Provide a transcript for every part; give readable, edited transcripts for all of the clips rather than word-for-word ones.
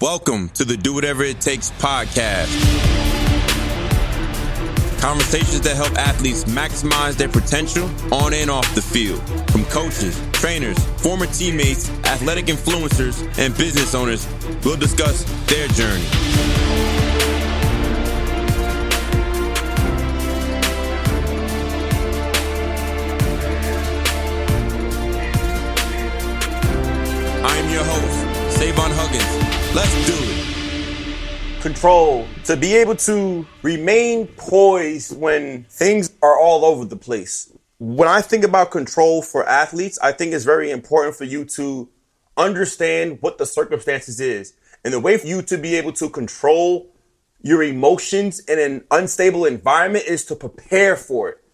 Welcome to the Do Whatever It Takes podcast. Conversations that help athletes maximize their potential on and off the field. From coaches, trainers, former teammates, athletic influencers, and business owners, we'll discuss their journey. I am your host, Savon Huggins. Let's do it. Control. To be able to remain poised when things are all over the place. When I think about control for athletes, I think it's very important for you to understand what the circumstances is. And the way for you to be able to control your emotions in an unstable environment is to prepare for it.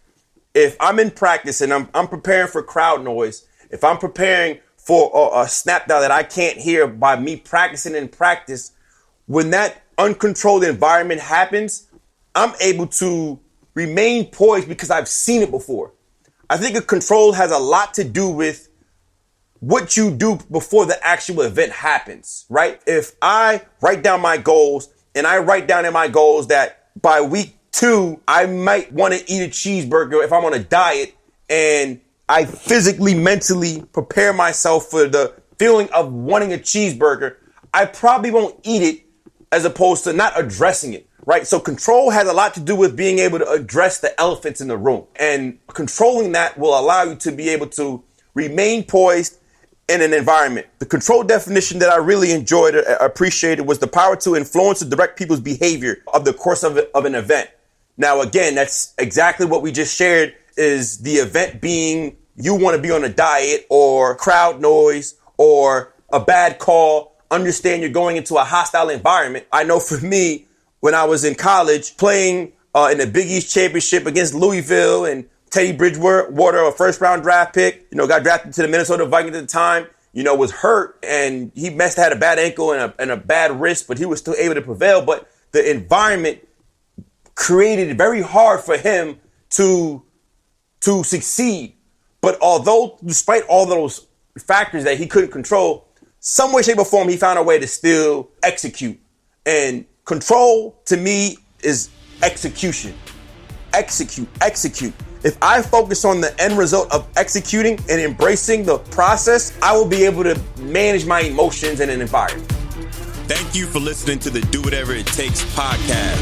If I'm in practice and I'm preparing for crowd noise, if I'm preparing for a snap down that I can't hear by me practicing in practice, when that uncontrolled environment happens, I'm able to remain poised because I've seen it before. I think a control has a lot to do with what you do before the actual event happens, right? If I write down my goals and I write down in my goals that by week 2, I might want to eat a cheeseburger if I'm on a diet, and I physically, mentally prepare myself for the feeling of wanting a cheeseburger, I probably won't eat it as opposed to not addressing it, right? So control has a lot to do with being able to address the elephants in the room. And controlling that will allow you to be able to remain poised in an environment. The control definition that I really enjoyed, appreciated, was the power to influence and direct people's behavior of the course of an event. Now, again, that's exactly what we just shared, is the event being you want to be on a diet or crowd noise or a bad call. Understand you're going into a hostile environment. I know for me, when I was in college playing in the Big East Championship against Louisville, and Teddy Bridgewater, a first round draft pick, got drafted to the Minnesota Vikings at the time, was hurt, and he had a bad ankle and a bad wrist, but he was still able to prevail. But the environment created it very hard for him to succeed. But although, despite all those factors that he couldn't control, some way, shape, or form, he found a way to still execute. And control, to me, is execution. Execute. If I focus on the end result of executing and embracing the process, I will be able to manage my emotions in an environment. Thank you for listening to the Do Whatever It Takes podcast.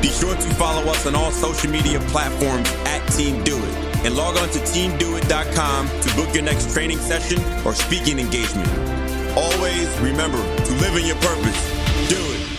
Be sure to follow us on all social media platforms at Team Do It. And log on to teamdowit.com to book your next training session or speaking engagement. Always remember to live in your purpose. Do it.